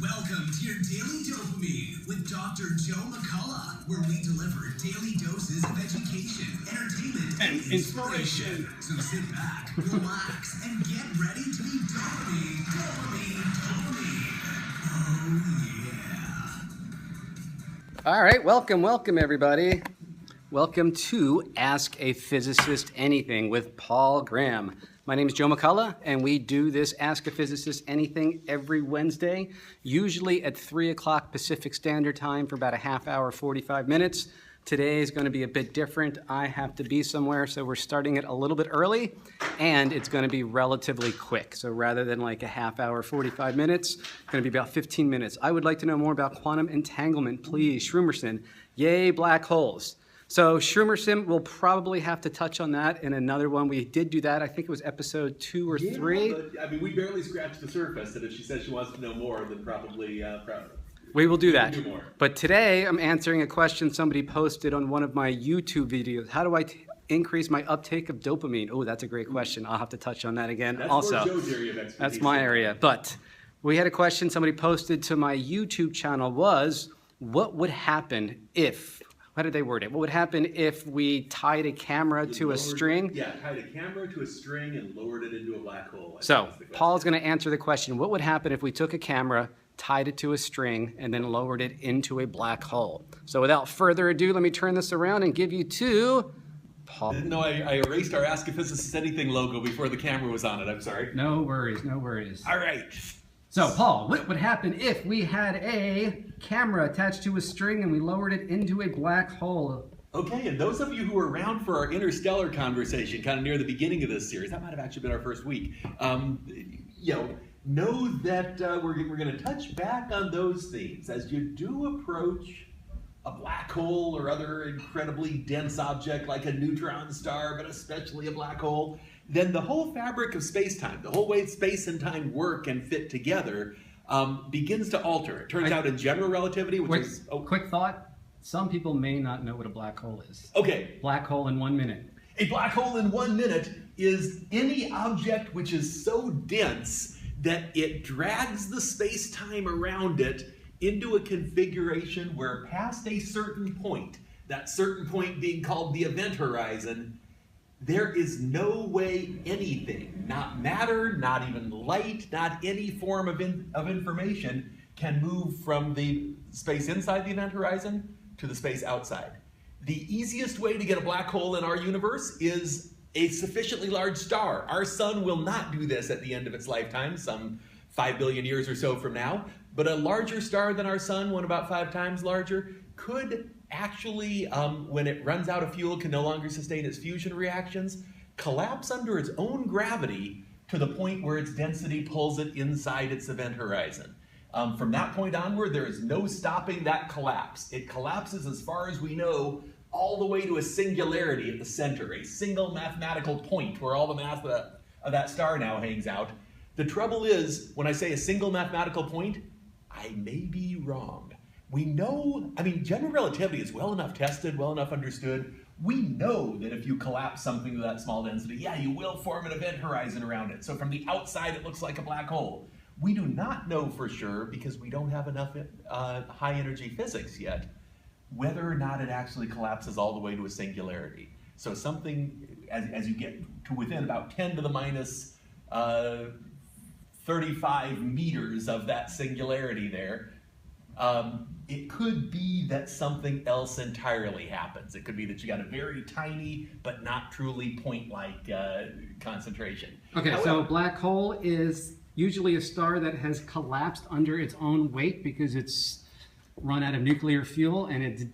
Welcome to your Daily Dopamine with Dr. Joe McCullough, where we deliver daily doses of education, entertainment, and inspiration. So sit back, relax, and get ready to be dopamine, dopamine, dopamine. Oh, yeah. All right, welcome everybody. Welcome to Ask a Physicist Anything with Paul Graham. My name is Joe McCullough, and we do this Ask a Physicist Anything every Wednesday, usually at 3 o'clock Pacific Standard Time for about a half hour, 45 minutes. Today is going to be a bit different. I have to be somewhere, so we're starting it a little bit early, and it's going to be relatively quick. So rather than like a half hour, 45 minutes, it's going to be about 15 minutes. I would like to know more about quantum entanglement, please. Schrumerson, yay, black holes. So Schrumerson, we'll probably have to touch on that in another one. We did do that. I think it was episode 2 or 3. But, I mean, we barely scratched the surface, and if she says she wants to know more, then probably we will do that. Do more. But today I'm answering a question somebody posted on one of my YouTube videos. How do I increase my uptake of dopamine? Oh, that's a great question. I'll have to touch on that again. That's also, Joe's area of expertise. That's my area. But we had a question somebody posted to my YouTube channel was, what would happen if... How did they word it? What would happen if we tied a camera to a string? Yeah, tied a camera to a string and lowered it into a black hole. So Paul's going to answer the question, what would happen if we took a camera, tied it to a string, and then lowered it into a black hole? So without further ado, let me turn this around and give you to Paul. No, I erased our Ask a Physicist Anything logo before the camera was on it. I'm sorry. No worries, no worries. All right. So, Paul, what would happen if we had a camera attached to a string and we lowered it into a black hole? Okay, and those of you who were around for our interstellar conversation, kind of near the beginning of this series, that might have actually been our first week, know that we're going to touch back on those themes. As you do approach a black hole or other incredibly dense object like a neutron star, but especially a black hole, then the whole fabric of space-time, the whole way space and time work and fit together, begins to alter. It turns out in general relativity, which is... Oh. Quick thought, some people may not know what a black hole is. Okay. Black hole in 1 minute. A black hole in 1 minute is any object which is so dense that it drags the space-time around it into a configuration where past a certain point, that certain point being called the event horizon, there is no way anything, not matter, not even light, not any form of information, can move from the space inside the event horizon to the space outside. The easiest way to get a black hole in our universe is a sufficiently large star. Our sun will not do this at the end of its lifetime, some 5 billion years or so from now, but a larger star than our sun, one about 5 times larger, could actually, when it runs out of fuel, can no longer sustain its fusion reactions, collapse under its own gravity to the point where its density pulls it inside its event horizon. From that point onward, there is no stopping that collapse. It collapses, as far as we know, all the way to a singularity at the center, a single mathematical point where all the mass of that star now hangs out. The trouble is, when I say a single mathematical point, I may be wrong. We know, general relativity is well enough tested, well enough understood. We know that if you collapse something to that small density, yeah, you will form an event horizon around it. So from the outside, it looks like a black hole. We do not know for sure, because we don't have enough high energy physics yet, whether or not it actually collapses all the way to a singularity. So something, as you get to within about 10 to the minus 35 meters of that singularity there, it could be that something else entirely happens. It could be that you got a very tiny but not truly point-like concentration. Okay, However, so a black hole is usually a star that has collapsed under its own weight because it's run out of nuclear fuel and it's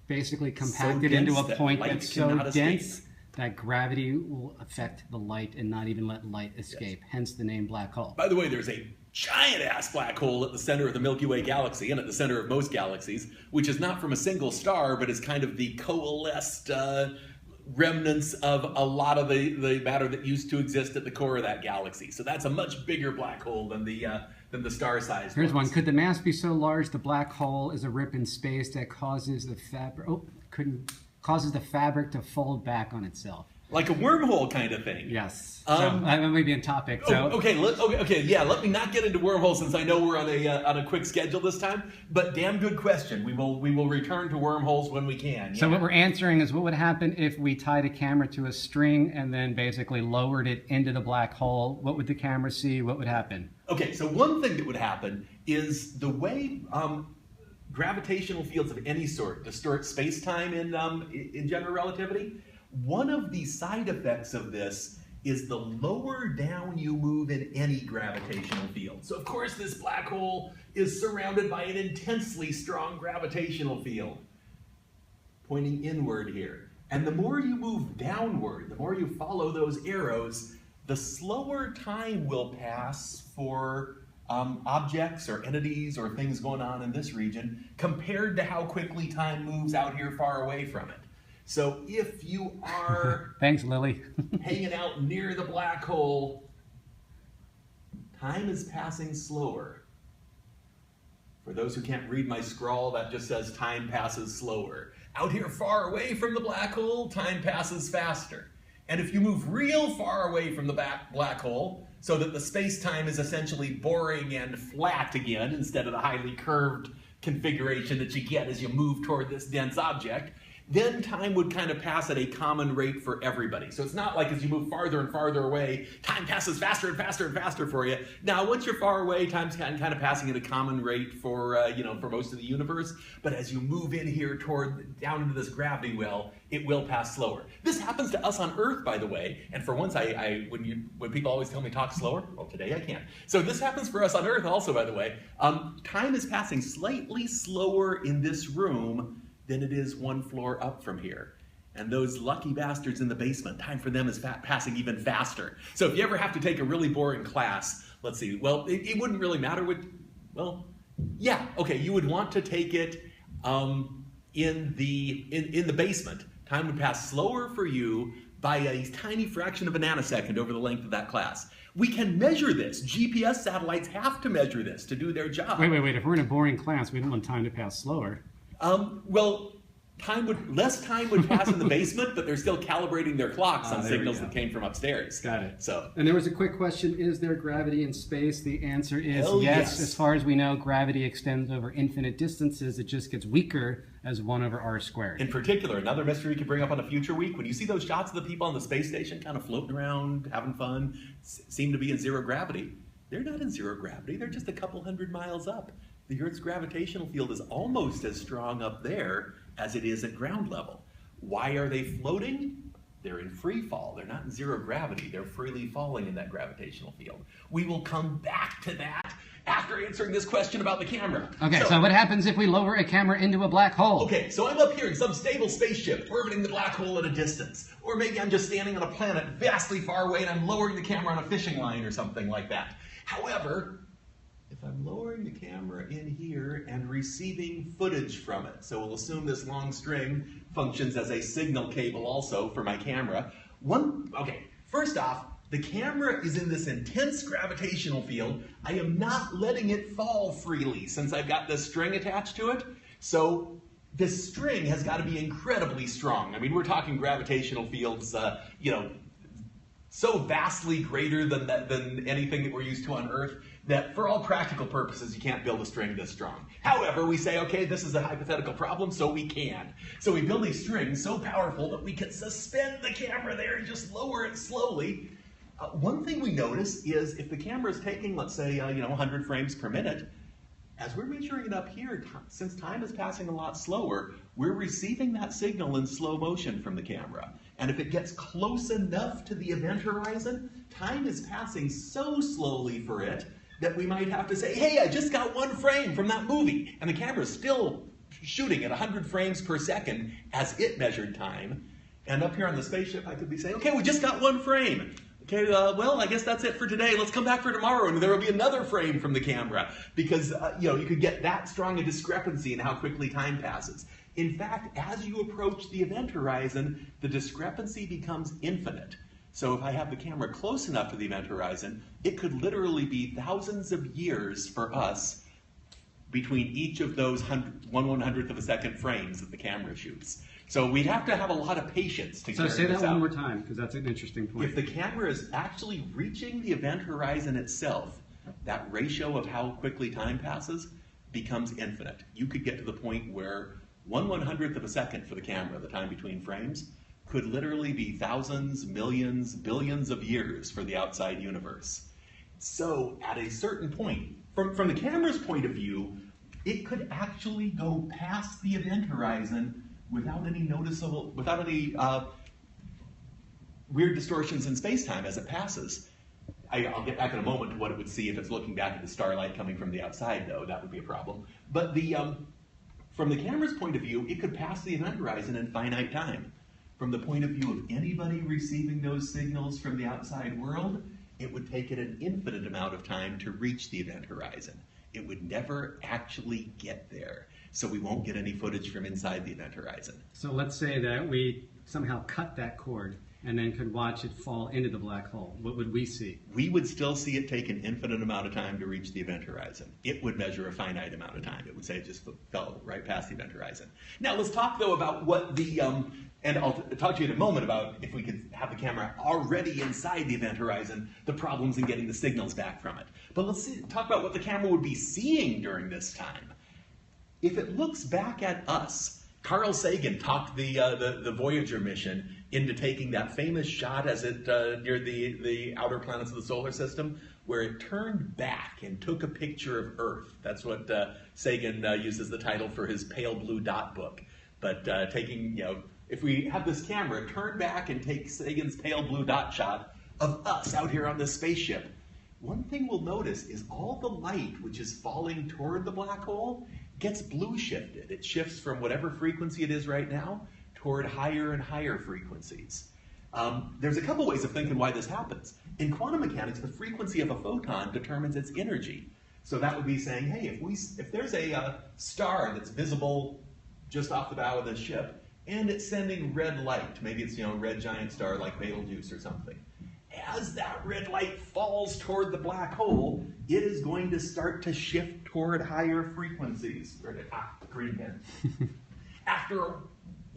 basically compacted into a point that's so dense that gravity will affect the light and not even let light escape, hence the name black hole. By the way, there's a giant-ass black hole at the center of the Milky Way galaxy and at the center of most galaxies, which is not from a single star, but is kind of the coalesced remnants of a lot of the matter that used to exist at the core of that galaxy. So that's a much bigger black hole than the star-sized Here's ones. one. Could the mass be so large the black hole is a rip in space that causes the fabric... causes the fabric to fold back on itself? Like a wormhole kind of thing. Yes. So I'm maybe in topic. So Okay. Yeah. Let me not get into wormholes since I know we're on a quick schedule this time. But damn good question. We will return to wormholes when we can. Yeah. So what we're answering is what would happen if we tied a camera to a string and then basically lowered it into the black hole? What would the camera see? What would happen? Okay. So one thing that would happen is the way gravitational fields of any sort distort space-time in general relativity. One of the side effects of this is the lower down you move in any gravitational field. So of course this black hole is surrounded by an intensely strong gravitational field, pointing inward here. And the more you move downward, the more you follow those arrows, the slower time will pass for objects or entities or things going on in this region compared to how quickly time moves out here far away from it. So if you are thanks, Lily. hanging out near the black hole, time is passing slower. For those who can't read my scrawl, that just says time passes slower. Out here far away from the black hole, time passes faster. And if you move real far away from the black hole, so that the space-time is essentially boring and flat again instead of the highly curved configuration that you get as you move toward this dense object, then time would kind of pass at a common rate for everybody. So it's not like as you move farther and farther away, time passes faster and faster and faster for you. Now, once you're far away, time's kind of passing at a common rate for for most of the universe. But as you move in here down into this gravity well, it will pass slower. This happens to us on Earth, by the way. And for once, when people always tell me talk slower, well, today I can. So this happens for us on Earth also, by the way. Time is passing slightly slower in this room than it is one floor up from here. And those lucky bastards in the basement, time for them is passing even faster. So if you ever have to take a really boring class, let's see, well, it wouldn't really matter you would want to take it in the basement. Time would pass slower for you by a tiny fraction of a nanosecond over the length of that class. We can measure this. GPS satellites have to measure this to do their job. Wait. If we're in a boring class, we don't want time to pass slower. Less time would pass in the basement, but they're still calibrating their clocks on signals that came from upstairs. Got it. So, and there was a quick question, is there gravity in space? The answer is yes. As far as we know, gravity extends over infinite distances. It just gets weaker as 1/r². In particular, another mystery we could bring up on a future week, when you see those shots of the people on the space station kind of floating around, having fun, seem to be in zero gravity. They're not in zero gravity. They're just a couple hundred miles up. The Earth's gravitational field is almost as strong up there as it is at ground level. Why are they floating? They're in free fall. They're not in zero gravity. They're freely falling in that gravitational field. We will come back to that after answering this question about the camera. Okay, so what happens if we lower a camera into a black hole? Okay, so I'm up here in some stable spaceship orbiting the black hole at a distance. Or maybe I'm just standing on a planet vastly far away and I'm lowering the camera on a fishing line or something like that. However, if I'm lowering the camera in here and receiving footage from it, so we'll assume this long string functions as a signal cable also for my camera. First off, the camera is in this intense gravitational field. I am not letting it fall freely since I've got this string attached to it. So this string has got to be incredibly strong. I mean, we're talking gravitational fields, so vastly greater than anything that we're used to on Earth that for all practical purposes, you can't build a string this strong. However, we say, okay, this is a hypothetical problem, so we can. So we build these strings so powerful that we can suspend the camera there and just lower it slowly. One thing we notice is if the camera is taking, let's say, 100 frames per minute, as we're measuring it up here, since time is passing a lot slower, we're receiving that signal in slow motion from the camera. And if it gets close enough to the event horizon, time is passing so slowly for it that we might have to say, hey, I just got 1 frame from that movie. And the camera's still shooting at 100 frames per second as it measured time. And up here on the spaceship, I could be saying, okay, we just got 1 frame. Okay, well, I guess that's it for today. Let's come back for tomorrow, and there will be another frame from the camera. Because, you could get that strong a discrepancy in how quickly time passes. In fact, as you approach the event horizon, the discrepancy becomes infinite. So if I have the camera close enough to the event horizon, it could literally be thousands of years for us between each of those 1/100th of a second frames that the camera shoots. So we'd have to have a lot of patience to carry this out. So say that one more time, because that's an interesting point. If the camera is actually reaching the event horizon itself, that ratio of how quickly time passes becomes infinite. You could get to the point where 1/100th of a second for the camera, the time between frames, could literally be thousands, millions, billions of years for the outside universe. So at a certain point, from the camera's point of view, it could actually go past the event horizon without any weird distortions in space-time as it passes. I'll get back in a moment to what it would see if it's looking back at the starlight coming from the outside, though. That would be a problem. But from the camera's point of view, it could pass the event horizon in finite time. From the point of view of anybody receiving those signals from the outside world, it would take it an infinite amount of time to reach the event horizon. It would never actually get there. So we won't get any footage from inside the event horizon. So let's say that we somehow cut that cord and then could watch it fall into the black hole. What would we see? We would still see it take an infinite amount of time to reach the event horizon. It would measure a finite amount of time. It would say it just fell right past the event horizon. Now let's talk though about what the, and I'll talk to you in a moment about if we could have the camera already inside the event horizon, the problems in getting the signals back from it. But let's talk about what the camera would be seeing during this time. If it looks back at us, Carl Sagan talked the Voyager mission into taking that famous shot as it near the outer planets of the solar system, where it turned back and took a picture of Earth. That's what Sagan used as the title for his Pale Blue Dot book. But taking, if we have this camera turn back and take Sagan's Pale Blue Dot shot of us out here on this spaceship, one thing we'll notice is all the light which is falling toward the black hole gets blue shifted. It shifts from whatever frequency it is right now toward higher and higher frequencies. There's a couple ways of thinking why this happens. In quantum mechanics, the frequency of a photon determines its energy. So that would be saying, hey, if there's a star that's visible just off the bow of this ship, and it's sending red light, maybe it's a red giant star like Betelgeuse or something, as that red light falls toward the black hole, it is going to start to shift toward higher frequencies. Green pen. After,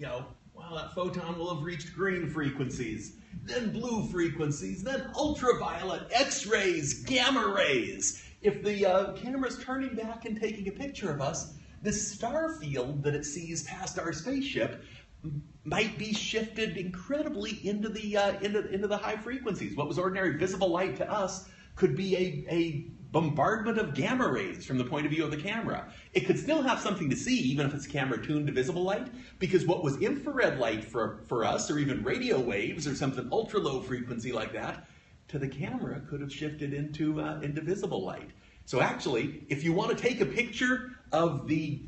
that photon will have reached green frequencies, then blue frequencies, then ultraviolet, X-rays, gamma rays. If the camera's turning back and taking a picture of us, this star field that it sees past our spaceship might be shifted incredibly into the high frequencies. What was ordinary visible light to us could be a bombardment of gamma rays from the point of view of the camera. It could still have something to see, even if it's camera tuned to visible light, because what was infrared light for us, or even radio waves, or something ultra low frequency like that, to the camera could have shifted into visible light. So actually, if you want to take a picture of the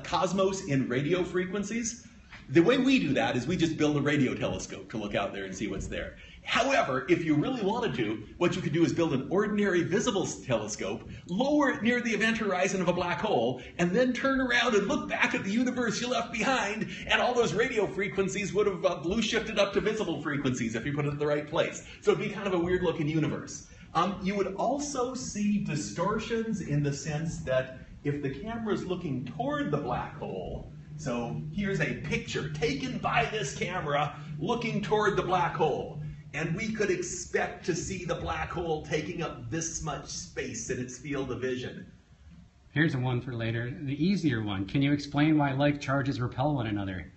cosmos in radio frequencies, the way we do that is we just build a radio telescope to look out there and see what's there. However, if you really wanted to, what you could do is build an ordinary visible telescope, lower it near the event horizon of a black hole, and then turn around and look back at the universe you left behind, and all those radio frequencies would have blue shifted up to visible frequencies if you put it in the right place. So it'd be kind of a weird looking universe. You would also see distortions in the sense that if the camera's looking toward the black hole, so here's a picture taken by this camera looking toward the black hole. And we could expect to see the black hole taking up this much space in its field of vision. Here's a one for later, the easier one. Can you explain why like charges repel one another?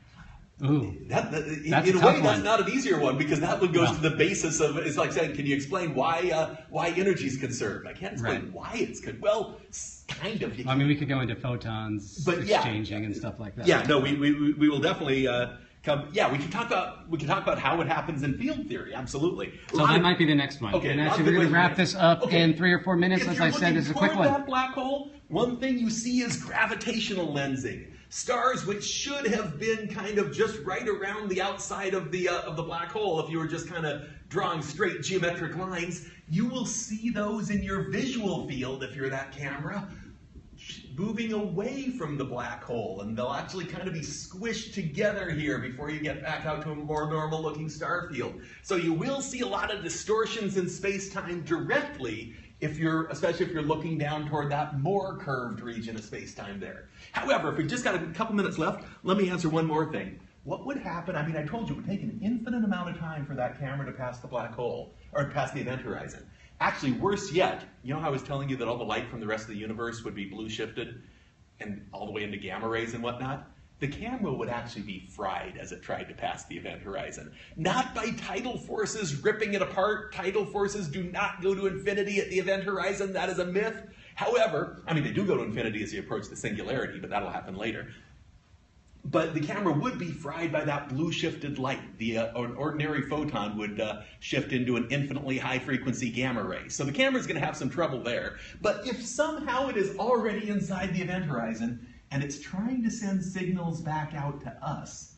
Ooh, that's in a way, that's not an easier one, because that one goes to the basis of, it's like saying, can you explain why energy is conserved? I can't explain why it's good. Well, kind of. I mean, we could go into photons exchanging and stuff like that. Yeah, no, we will definitely come. Yeah, we can talk about how it happens in field theory. Absolutely. So that might be the next one. Okay, and actually, we're going to wrap this up in 3 or 4 minutes. As I said, this is a quick one. That black hole, one thing you see is gravitational lensing. Stars which should have been kind of just right around the outside of the black hole, if you were just kind of drawing straight geometric lines, you will see those in your visual field if you're that camera moving away from the black hole, and they'll actually kind of be squished together here before you get back out to a more normal looking star field. So you will see a lot of distortions in space-time directly especially if you're looking down toward that more curved region of space-time there. However, if we've just got a couple minutes left, let me answer one more thing. What would happen? I mean, I told you it would take an infinite amount of time for that camera to pass the black hole, or pass the event horizon. Actually, worse yet, you know how I was telling you that all the light from the rest of the universe would be blue shifted and all the way into gamma rays and whatnot? The camera would actually be fried as it tried to pass the event horizon. Not by tidal forces ripping it apart. Tidal forces do not go to infinity at the event horizon. That is a myth. However, I mean, they do go to infinity as you approach the singularity, but that'll happen later. But the camera would be fried by that blue shifted light. An ordinary photon would shift into an infinitely high frequency gamma ray. So the camera's going to have some trouble there. But if somehow it is already inside the event horizon and it's trying to send signals back out to us,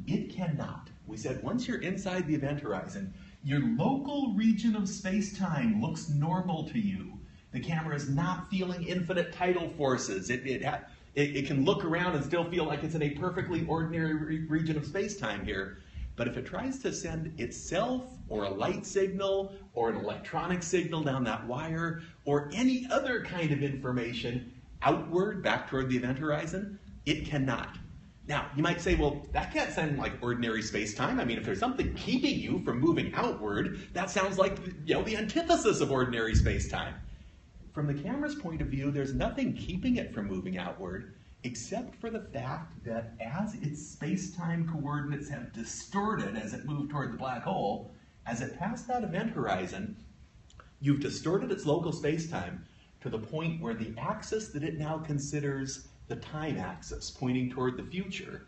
it cannot. We said once you're inside the event horizon, your local region of space-time looks normal to you. The camera is not feeling infinite tidal forces. It can look around and still feel like it's in a perfectly ordinary region of space-time here. But if it tries to send itself or a light signal or an electronic signal down that wire or any other kind of information outward back toward the event horizon, it cannot. Now, you might say, well, that can't sound like ordinary space-time. I mean, if there's something keeping you from moving outward, that sounds like, you know, the antithesis of ordinary space-time. From the camera's point of view, there's nothing keeping it from moving outward except for the fact that as its space-time coordinates have distorted as it moved toward the black hole, as it passed that event horizon, you've distorted its local space-time to the point where the axis that it now considers the time axis, pointing toward the future,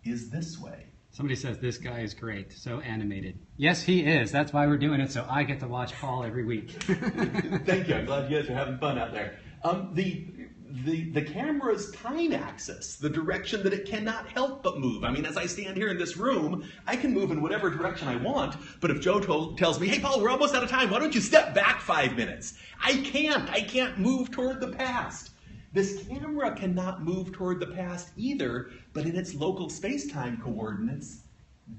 is this way. Somebody says this guy is great, so animated. Yes, he is. That's why we're doing it, so I get to watch Paul every week. Thank you. I'm glad you guys are having fun out there. The camera's time axis, the direction that it cannot help but move. I mean, as I stand here in this room, I can move in whatever direction I want, but if Joe tells me, hey, Paul, we're almost out of time, why don't you step back 5 minutes? I can't move toward the past. This camera cannot move toward the past either, but in its local space-time coordinates,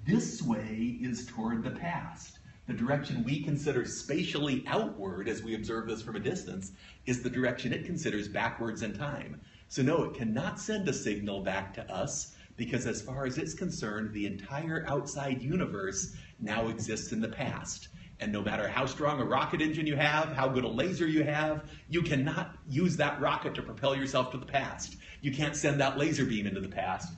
this way is toward the past. The direction we consider spatially outward, as we observe this from a distance, is the direction it considers backwards in time. So no, it cannot send a signal back to us, because as far as it's concerned, the entire outside universe now exists in the past. And no matter how strong a rocket engine you have, how good a laser you have, you cannot use that rocket to propel yourself to the past. You can't send that laser beam into the past.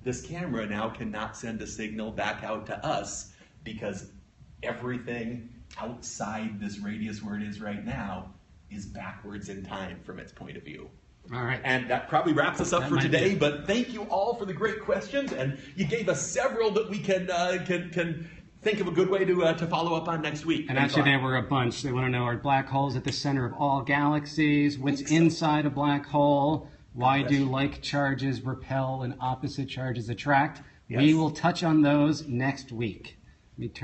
This camera now cannot send a signal back out to us because everything outside this radius where it is right now is backwards in time from its point of view. All right. And that probably wraps us up for today, but thank you all for the great questions, and you gave us several that we can think of a good way to follow up on next week. And actually there were a bunch. They want to know, are black holes at the center of all galaxies? What's inside a black hole? Why do like charges repel and opposite charges attract? Yes. We will touch on those next week.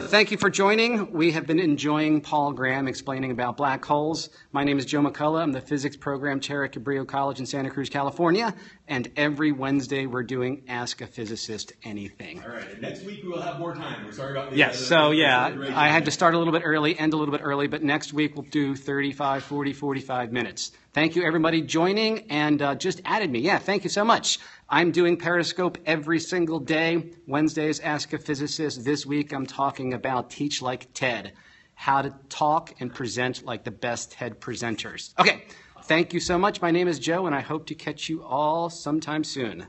Thank you for joining. We have been enjoying Paul Graham explaining about black holes. My name is Joe McCullough. I'm the physics program chair at Cabrillo College in Santa Cruz, California. And every Wednesday we're doing Ask a Physicist Anything. All right. And next week we will have more time. We're sorry about the I had to start a little bit early, end a little bit early, but next week we'll do 35, 40, 45 minutes. Thank you, everybody, joining, and just added me. Yeah, thank you so much. I'm doing Periscope every single day. Wednesdays, Ask a Physicist. This week, I'm talking about Teach Like TED, how to talk and present like the best TED presenters. Okay, thank you so much. My name is Joe, and I hope to catch you all sometime soon.